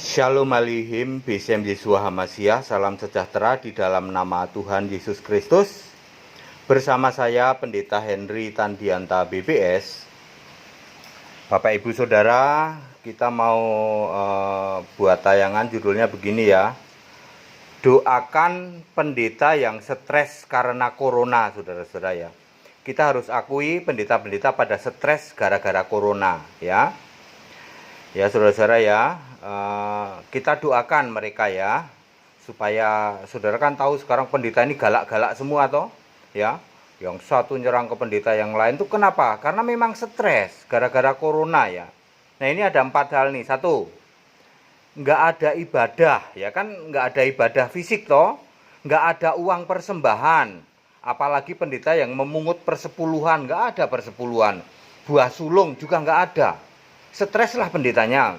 Shalom Alihim, Besem Yesua Hamasiah, salam sejahtera di dalam nama Tuhan Yesus Kristus. Bersama saya Pendeta Henry Tandianta BBS. Bapak Ibu Saudara, kita mau buat tayangan judulnya begini ya. Doakan pendeta yang stres karena corona, saudara-saudara ya. Kita harus akui pendeta-pendeta pada stres gara-gara corona ya. Ya saudara-saudara ya, kita doakan mereka ya, supaya saudara kan tahu sekarang pendeta ini galak-galak semua toh ya. Yang satu nyerang ke pendeta yang lain tuh kenapa? Karena memang stres gara-gara corona ya. Nah ini ada 4 hal nih. 1, nggak ada ibadah ya kan, nggak ada ibadah fisik toh, nggak ada uang persembahan, apalagi pendeta yang memungut persepuluhan, nggak ada persepuluhan, buah sulung juga nggak ada. Stres lah pendetanya.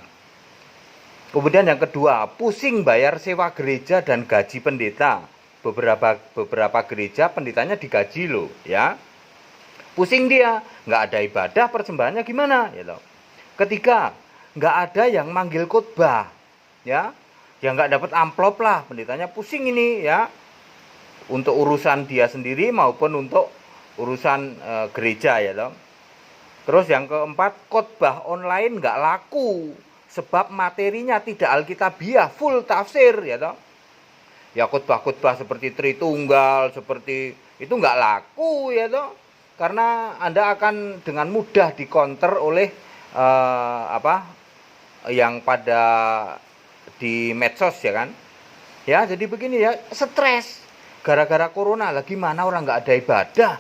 Kemudian yang kedua, pusing bayar sewa gereja dan gaji pendeta. Beberapa gereja pendetanya digaji loh ya. Pusing dia, nggak ada ibadah, persembahannya gimana ya loh. Ketiga, nggak ada yang manggil khotbah ya. Yang nggak dapat amplop lah, pendetanya pusing ini ya. Untuk urusan dia sendiri maupun untuk urusan gereja ya loh. Terus yang keempat, khotbah online nggak laku sebab materinya tidak alkitabiah, full tafsir ya toh. Ya khotbah-khotbah seperti Tritunggal, seperti itu nggak laku ya toh. Karena Anda akan dengan mudah dikonter oleh yang pada di medsos ya kan. Ya, jadi begini ya, stres gara-gara corona lah, gimana orang nggak ada ibadah.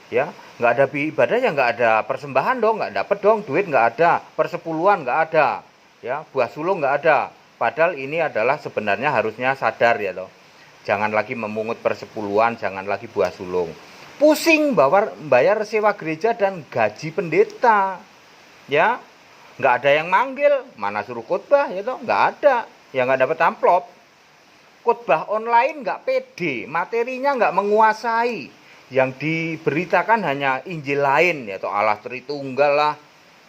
Ya, nggak ada ibadah ya nggak ada persembahan dong, nggak dapet dong, duit nggak ada, persepuluhan nggak ada, ya buah sulung nggak ada. Padahal ini adalah sebenarnya harusnya sadar ya toh, jangan lagi memungut persepuluhan, jangan lagi buah sulung. Pusing bayar sewa gereja dan gaji pendeta, ya nggak ada yang manggil, mana suruh khotbah ya toh, nggak ada, ya nggak dapat amplop. Khotbah online nggak pede, materinya nggak menguasai. Yang diberitakan hanya Injil lain ya, atau Allah Tritunggal lah,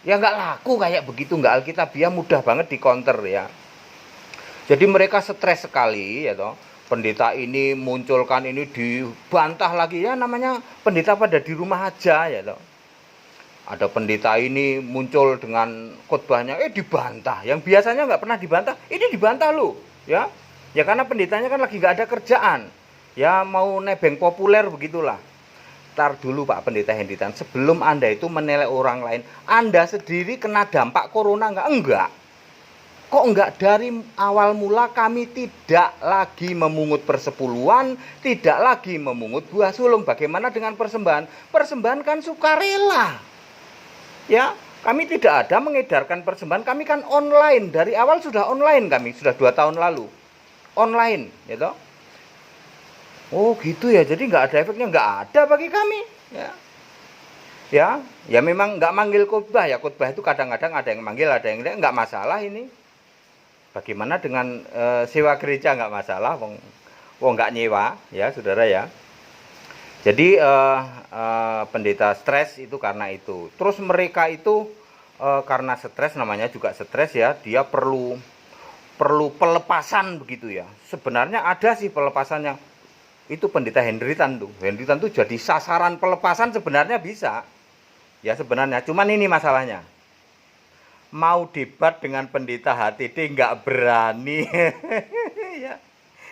ya nggak laku kayak begitu, nggak alkitabiah, mudah banget dikonter ya. Jadi mereka stres sekali ya toh. Pendeta ini munculkan ini dibantah lagi ya, namanya pendeta pada di rumah aja ya toh. Ada pendeta ini muncul dengan khotbahnya dibantah, yang biasanya nggak pernah dibantah, ini dibantah loh ya. Ya karena pendetanya kan lagi nggak ada kerjaan. Ya mau nebeng populer begitulah. Tar dulu Pak Pendeta Henditan, sebelum Anda itu menilai orang lain, Anda sendiri kena dampak corona enggak? Enggak. Kok enggak dari awal mula kami tidak lagi memungut persepuluhan, tidak lagi memungut buah sulung. Bagaimana dengan persembahan? Persembahan kan sukarela. Ya, kami tidak ada mengedarkan persembahan, kami kan online. Dari awal sudah online kami, sudah 2 tahun lalu. Online, ya toh? Oh gitu ya, jadi nggak ada efeknya, nggak ada bagi kami ya memang nggak manggil khotbah ya, khotbah itu kadang-kadang ada yang manggil, ada yang nggak masalah ini. Bagaimana dengan sewa gereja? Nggak masalah, wong nggak nyewa ya saudara ya. Jadi pendeta stres itu karena itu. Terus mereka itu karena stres, namanya juga stres ya, dia perlu pelepasan begitu ya. Sebenarnya ada sih pelepasannya. Itu pendeta Hendritan tuh jadi sasaran pelepasan, sebenarnya bisa ya sebenarnya. Cuman ini masalahnya, mau debat dengan pendeta HTD nggak berani ya.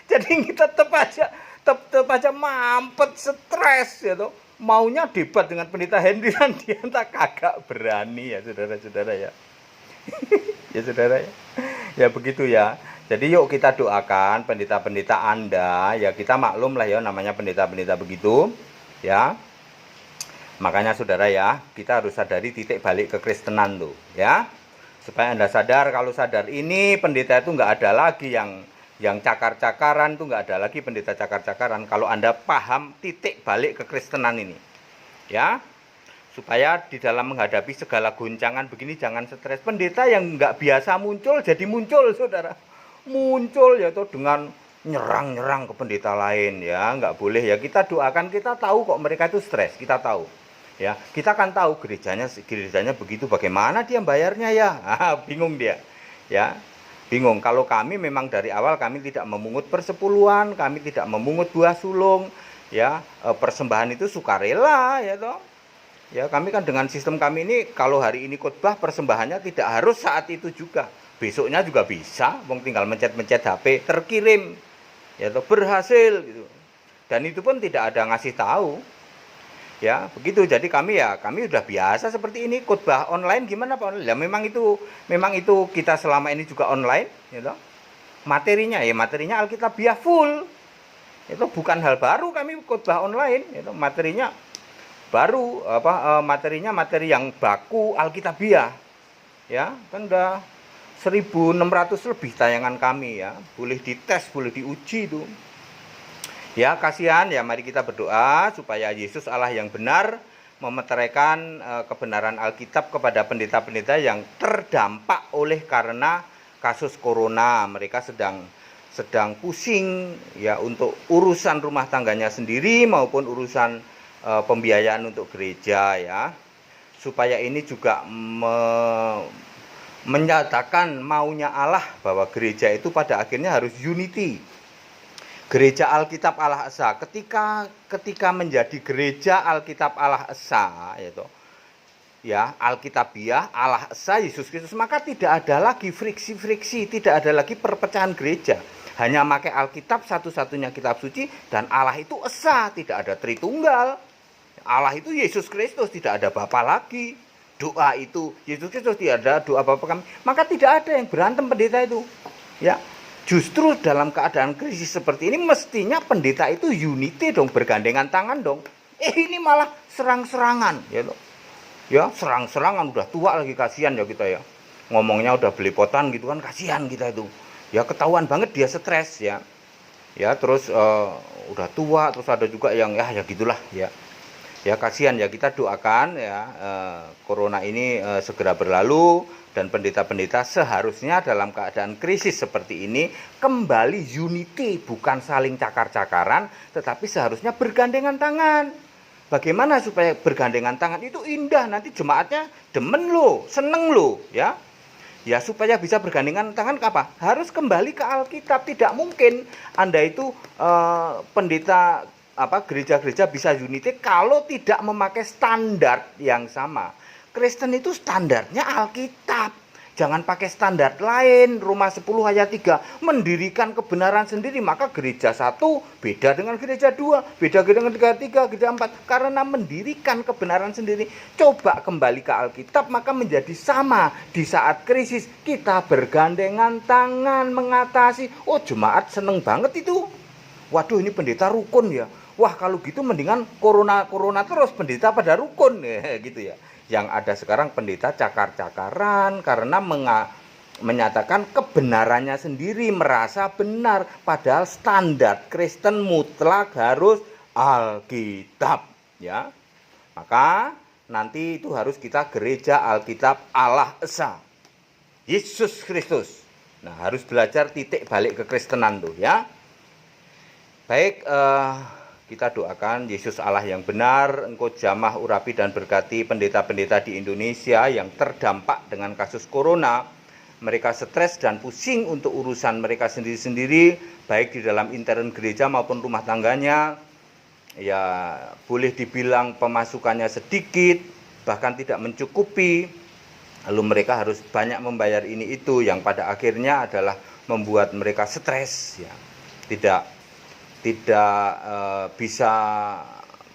Jadi kita tetap aja mampet, stres ya tuh. Maunya debat dengan pendeta Hendritan, dia tak kagak berani ya saudara-saudara ya. Ya saudara ya, ya begitu ya. Jadi yuk kita doakan pendeta-pendeta Anda, ya kita maklum lah ya namanya pendeta-pendeta begitu ya. Makanya saudara ya, kita harus sadari titik balik kekristenan tuh ya. Supaya Anda sadar, kalau sadar ini pendeta itu nggak ada lagi yang cakar-cakaran tuh, nggak ada lagi pendeta cakar-cakaran. Kalau Anda paham titik balik kekristenan ini ya, supaya di dalam menghadapi segala goncangan begini jangan stres. Pendeta yang nggak biasa muncul jadi muncul saudara, muncul ya tuh dengan nyerang ke pendeta lain ya, nggak boleh ya. Kita doakan, kita tahu kok mereka itu stres, kita tahu ya. Kita kan tahu gerejanya begitu, bagaimana dia bayarnya ya, bingung dia ya. Bingung. Kalau kami memang dari awal kami tidak memungut persepuluhan, kami tidak memungut buah sulung, ya persembahan itu sukarela, ya toh. Ya kami kan dengan sistem kami ini, kalau hari ini khotbah persembahannya tidak harus saat itu juga, besoknya juga bisa, wong tinggal mencet-mencet HP terkirim, ya toh, berhasil gitu. Dan itu pun tidak ada ngasih tahu. Ya begitu, jadi kami udah biasa seperti ini. Khotbah online gimana Pak? Ya memang itu kita selama ini juga online, gitu. Materinya Alkitabiah full. Itu bukan hal baru kami khotbah online, itu materinya baru, materinya materi yang baku Alkitabiah. Ya, kan udah 1.600 lebih tayangan kami ya. Boleh dites, boleh diuji itu. Ya kasihan ya, mari kita berdoa supaya Yesus Allah yang benar memeteraikan kebenaran Alkitab kepada pendeta-pendeta yang terdampak oleh karena kasus corona. Mereka sedang pusing ya untuk urusan rumah tangganya sendiri maupun urusan pembiayaan untuk gereja ya. Supaya ini juga menyatakan maunya Allah bahwa gereja itu pada akhirnya harus unity. Gereja Alkitab Allah Esa, ketika menjadi gereja Alkitab Allah Esa, yaitu ya Alkitabiah Allah Esa Yesus Kristus, maka tidak ada lagi friksi-friksi, tidak ada lagi perpecahan gereja. Hanya pakai Alkitab, satu-satunya kitab suci, dan Allah itu Esa, tidak ada Tritunggal. Allah itu Yesus Kristus, tidak ada Bapa lagi. Doa itu Yesus Kristus, tidak ada doa Bapa kami. Maka tidak ada yang berantem pendeta itu. Ya. Justru dalam keadaan krisis seperti ini mestinya pendeta itu unity dong, bergandengan tangan dong. Ini malah serang-serangan ya loh. Ya, serang-serangan, udah tua lagi, kasihan ya kita ya. Ngomongnya udah belepotan gitu kan, kasihan kita itu. Ya ketahuan banget dia stres ya. Ya terus udah tua, terus ada juga yang ya gitulah ya. Ya kasihan ya, kita doakan ya corona ini segera berlalu. Dan pendeta-pendeta seharusnya dalam keadaan krisis seperti ini kembali unity, bukan saling cakar-cakaran, tetapi seharusnya bergandengan tangan. Bagaimana supaya bergandengan tangan itu indah, nanti jemaatnya demen loh, seneng loh ya. Ya supaya bisa bergandengan tangan apa? Harus kembali ke Alkitab. Tidak mungkin Anda itu pendeta gereja-gereja bisa unity kalau tidak memakai standar yang sama. Kristen itu standarnya Alkitab. Jangan pakai standar lain. Roma 10 ayat 3 mendirikan kebenaran sendiri. Maka gereja 1 beda dengan gereja 2, beda dengan gereja 3, gereja 4. Karena mendirikan kebenaran sendiri. Coba kembali ke Alkitab, maka menjadi sama. Di saat krisis kita bergandengan tangan mengatasi. Oh jemaat seneng banget itu. Waduh ini pendeta rukun ya. Wah kalau gitu mendingan corona terus, pendeta pada rukun ya, gitu ya. Yang ada sekarang pendeta cakar-cakaran karena menyatakan kebenarannya sendiri, merasa benar, padahal standar Kristen mutlak harus Alkitab ya. Maka nanti itu harus kita gereja Alkitab Allah Esa Yesus Kristus. Nah harus belajar titik balik kekristenan tuh ya. Baik, kita doakan Yesus Allah yang benar, Engkau jamah urapi dan berkati pendeta-pendeta di Indonesia yang terdampak dengan kasus corona. Mereka stres dan pusing untuk urusan mereka sendiri-sendiri, baik di dalam intern gereja maupun rumah tangganya. Ya boleh dibilang pemasukannya sedikit, bahkan tidak mencukupi. Lalu mereka harus banyak membayar ini itu, yang pada akhirnya adalah membuat mereka stres ya. Tidak bisa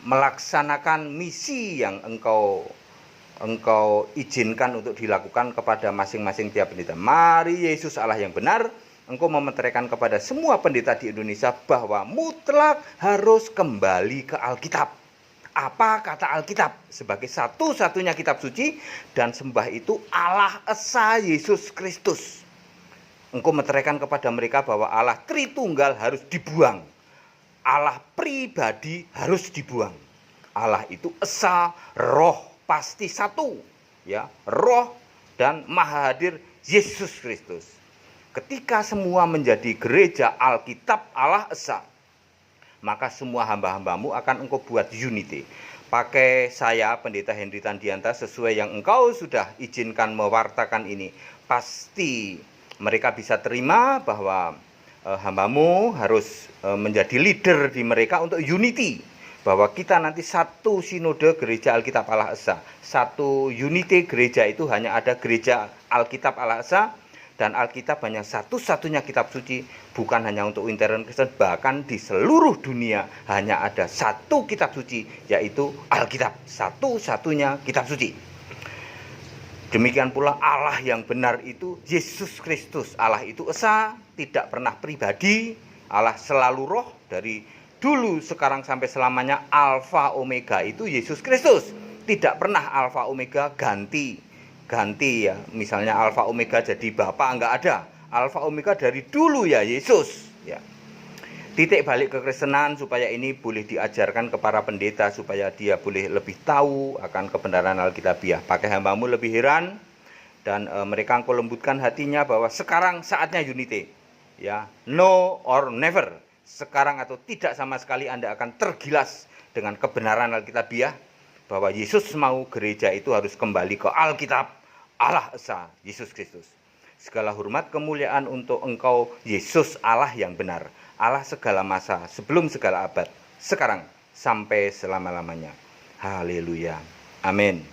melaksanakan misi yang engkau izinkan untuk dilakukan kepada masing-masing tiap pendeta. Mari Yesus Allah yang benar, Engkau memeteraikan kepada semua pendeta di Indonesia bahwa mutlak harus kembali ke Alkitab. Apa kata Alkitab? Sebagai satu-satunya kitab suci, dan sembah itu Allah Esa Yesus Kristus. Engkau meteraikan kepada mereka bahwa Allah Tritunggal harus dibuang. Allah pribadi harus dibuang. Allah itu Esa, Roh pasti satu, ya, Roh dan Maha Hadir Yesus Kristus. Ketika semua menjadi gereja Alkitab Allah Esa, maka semua hamba-hambamu akan engkau buat unity. Pakai saya Pendeta Henry Tandianta sesuai yang engkau sudah izinkan mewartakan ini, pasti mereka bisa terima bahwa hambamu harus menjadi leader di mereka untuk unity, bahwa kita nanti satu sinode gereja Alkitab Allah Esa, satu unity gereja itu hanya ada gereja Alkitab Allah Esa, dan Alkitab hanya satu-satunya kitab suci, bukan hanya untuk intern Kristen, bahkan di seluruh dunia hanya ada satu kitab suci, yaitu Alkitab, satu-satunya kitab suci. Demikian pula Allah yang benar itu Yesus Kristus. Allah itu esa, tidak pernah pribadi, Allah selalu roh, dari dulu, sekarang, sampai selamanya. Alfa Omega itu Yesus Kristus. Tidak pernah Alfa Omega ganti ya, misalnya Alfa Omega jadi Bapa, enggak ada. Alfa Omega dari dulu ya Yesus ya. Titik balik kekristenan supaya ini boleh diajarkan ke para pendeta, supaya dia boleh lebih tahu akan kebenaran Alkitabiah. Pakai hambamu lebih heran, dan mereka engkau lembutkan hatinya bahwa sekarang saatnya unity ya, no or never. Sekarang atau tidak sama sekali Anda akan tergilas dengan kebenaran Alkitabiah, bahwa Yesus mau gereja itu harus kembali ke Alkitab Allah Esa, Yesus Kristus. Segala hormat kemuliaan untuk Engkau, Yesus Allah yang benar, Allah segala masa, sebelum segala abad, sekarang sampai selama-lamanya. Haleluya. Amin.